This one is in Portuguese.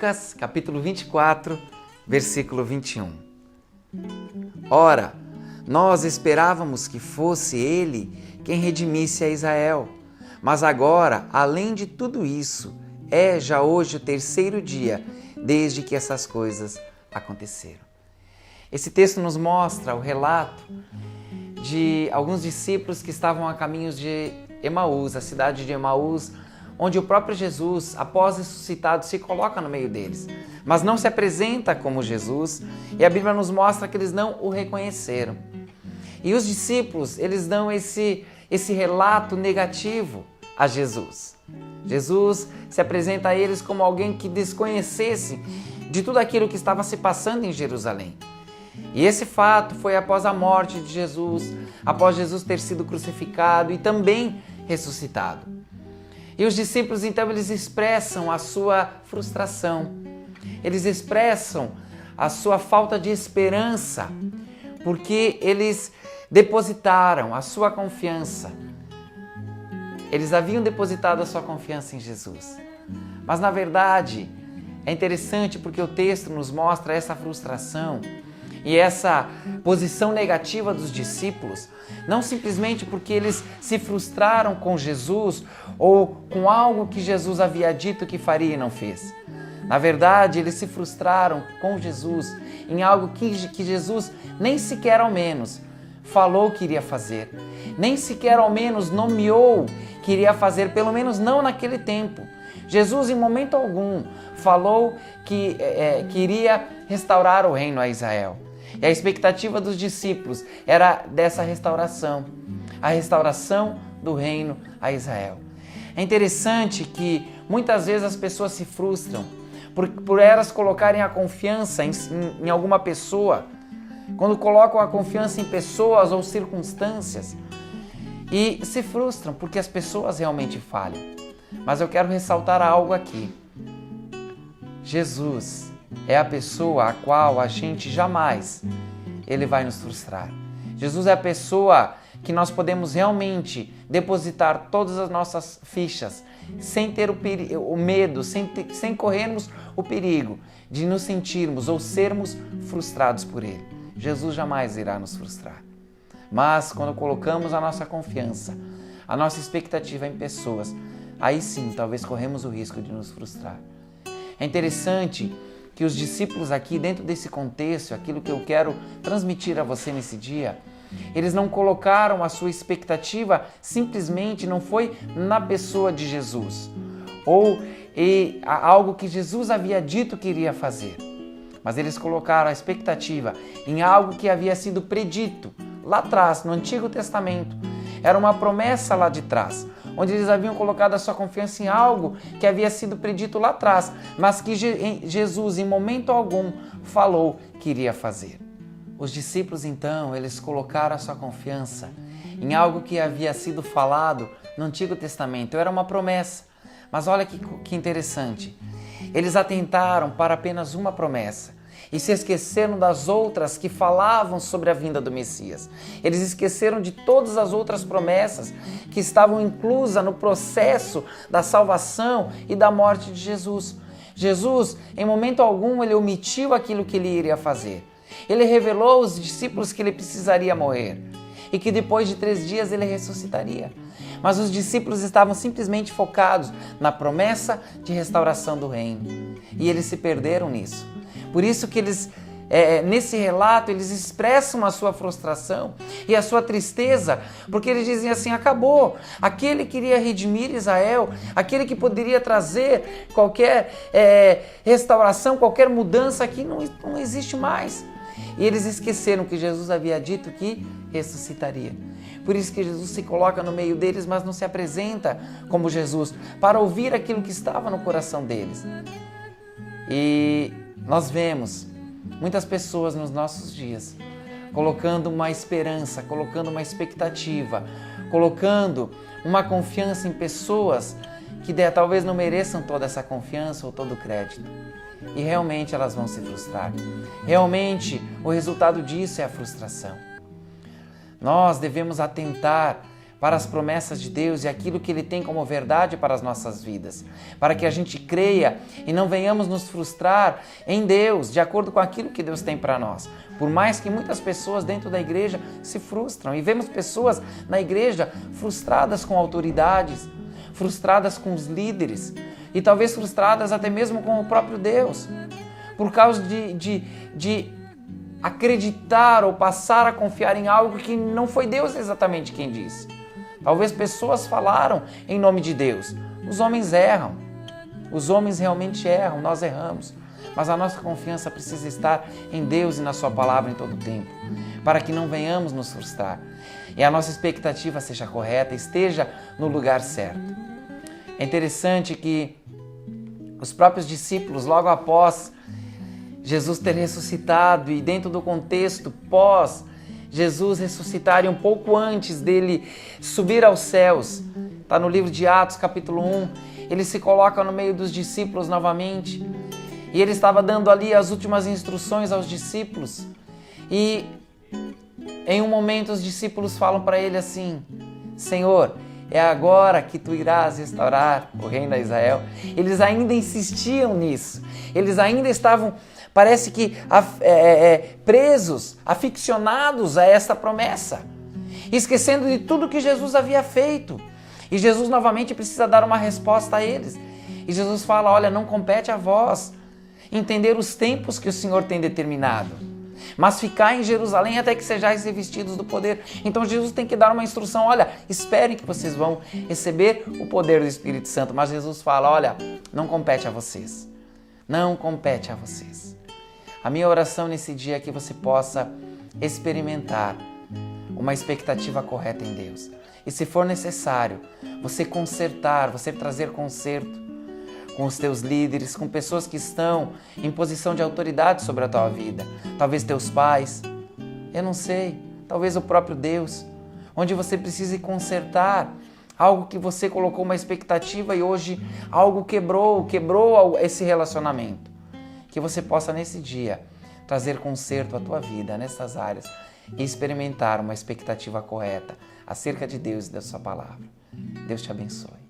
Lucas, capítulo 24, versículo 21. Ora, nós esperávamos que fosse ele quem redimisse a Israel. Mas agora, além de tudo isso, é já hoje o terceiro dia desde que essas coisas aconteceram. Esse texto nos mostra o relato de alguns discípulos que estavam a caminhos de Emaús, a cidade de Emaús, onde o próprio Jesus, após ressuscitado, se coloca no meio deles, mas não se apresenta como Jesus, e a Bíblia nos mostra que eles não o reconheceram. E os discípulos, eles dão esse relato negativo a Jesus. Jesus se apresenta a eles como alguém que desconhecesse de tudo aquilo que estava se passando em Jerusalém. E esse fato foi após a morte de Jesus, após Jesus ter sido crucificado e também ressuscitado. E os discípulos, então, eles expressam a sua frustração, eles expressam a sua falta de esperança, porque eles depositaram a sua confiança. Eles haviam depositado a sua confiança em Jesus. Mas, na verdade, é interessante porque o texto nos mostra essa frustração e essa posição negativa dos discípulos, não simplesmente porque eles se frustraram com Jesus ou com algo que Jesus havia dito que faria e não fez. Na verdade, eles se frustraram com Jesus em algo que Jesus nem sequer ao menos falou que iria fazer, nem sequer ao menos nomeou que iria fazer, pelo menos não naquele tempo. Jesus, em momento algum, falou que iria restaurar o reino a Israel. E a expectativa dos discípulos era dessa restauração, a restauração do reino a Israel. É interessante que muitas vezes as pessoas se frustram por elas colocarem a confiança em alguma pessoa, quando colocam a confiança em pessoas ou circunstâncias, e se frustram porque as pessoas realmente falham. Mas eu quero ressaltar algo aqui. Jesus é a pessoa a qual a gente jamais ele vai nos frustrar. Jesus é a pessoa que nós podemos realmente depositar todas as nossas fichas sem ter o medo, sem corrermos o perigo de nos sentirmos ou sermos frustrados por Ele. Jesus jamais irá nos frustrar. Mas quando colocamos a nossa confiança, a nossa expectativa em pessoas, aí sim, talvez corremos o risco de nos frustrar. É interessante que os discípulos aqui, dentro desse contexto, aquilo que eu quero transmitir a você nesse dia, eles não colocaram a sua expectativa simplesmente, não foi na pessoa de Jesus, ou algo que Jesus havia dito que iria fazer, mas eles colocaram a expectativa em algo que havia sido predito lá atrás, no Antigo Testamento. Era uma promessa lá de trás, onde eles haviam colocado a sua confiança em algo que havia sido predito lá atrás, mas que Jesus, em momento algum, falou que iria fazer. Os discípulos, então, eles colocaram a sua confiança em algo que havia sido falado no Antigo Testamento. Era uma promessa, mas olha que interessante. Eles atentaram para apenas uma promessa e se esqueceram das outras que falavam sobre a vinda do Messias. Eles esqueceram de todas as outras promessas que estavam inclusas no processo da salvação e da morte de Jesus. Jesus, em momento algum, ele omitiu aquilo que ele iria fazer. Ele revelou aos discípulos que ele precisaria morrer e que depois de 3 dias ele ressuscitaria. Mas os discípulos estavam simplesmente focados na promessa de restauração do reino e eles se perderam nisso. Por isso que eles, nesse relato, eles expressam a sua frustração e a sua tristeza, porque eles dizem assim: acabou, aquele que iria redimir Israel, aquele que poderia trazer qualquer restauração, qualquer mudança aqui, não existe mais. E eles esqueceram que Jesus havia dito que ressuscitaria. Por isso que Jesus se coloca no meio deles, mas não se apresenta como Jesus, para ouvir aquilo que estava no coração deles. E nós vemos muitas pessoas nos nossos dias colocando uma esperança, colocando uma expectativa, colocando uma confiança em pessoas que talvez não mereçam toda essa confiança ou todo o crédito. E realmente elas vão se frustrar. Realmente o resultado disso é a frustração. Nós devemos atentar para as promessas de Deus e aquilo que Ele tem como verdade para as nossas vidas, para que a gente creia e não venhamos nos frustrar em Deus, de acordo com aquilo que Deus tem para nós. Por mais que muitas pessoas dentro da igreja se frustram, e vemos pessoas na igreja frustradas com autoridades, frustradas com os líderes, e talvez frustradas até mesmo com o próprio Deus, por causa de acreditar ou passar a confiar em algo que não foi Deus exatamente quem disse. Talvez pessoas falaram em nome de Deus. Os homens erram. Os homens realmente erram, nós erramos. Mas a nossa confiança precisa estar em Deus e na sua palavra em todo o tempo, para que não venhamos nos frustrar e a nossa expectativa seja correta, esteja no lugar certo. É interessante que os próprios discípulos, logo após Jesus ter ressuscitado e dentro do contexto pós Jesus ressuscitar e um pouco antes dele subir aos céus, está no livro de Atos capítulo 1, ele se coloca no meio dos discípulos novamente e ele estava dando ali as últimas instruções aos discípulos e em um momento os discípulos falam para ele assim: Senhor, é agora que tu irás restaurar o reino de Israel. Eles ainda insistiam nisso, eles ainda estavam, parece que presos, aficionados a esta promessa, esquecendo de tudo que Jesus havia feito. E Jesus novamente precisa dar uma resposta a eles. E Jesus fala: olha, não compete a vós entender os tempos que o Senhor tem determinado, mas ficar em Jerusalém até que sejais revestidos do poder. Então Jesus tem que dar uma instrução: olha, esperem que vocês vão receber o poder do Espírito Santo. Mas Jesus fala: olha, não compete a vocês. Não compete a vocês. A minha oração nesse dia é que você possa experimentar uma expectativa correta em Deus. E se for necessário, você consertar, você trazer conserto com os teus líderes, com pessoas que estão em posição de autoridade sobre a tua vida. Talvez teus pais, eu não sei, talvez o próprio Deus, onde você precise consertar algo que você colocou uma expectativa e hoje algo quebrou esse relacionamento. Que você possa nesse dia trazer conserto à tua vida nessas áreas e experimentar uma expectativa correta acerca de Deus e da sua palavra. Deus te abençoe.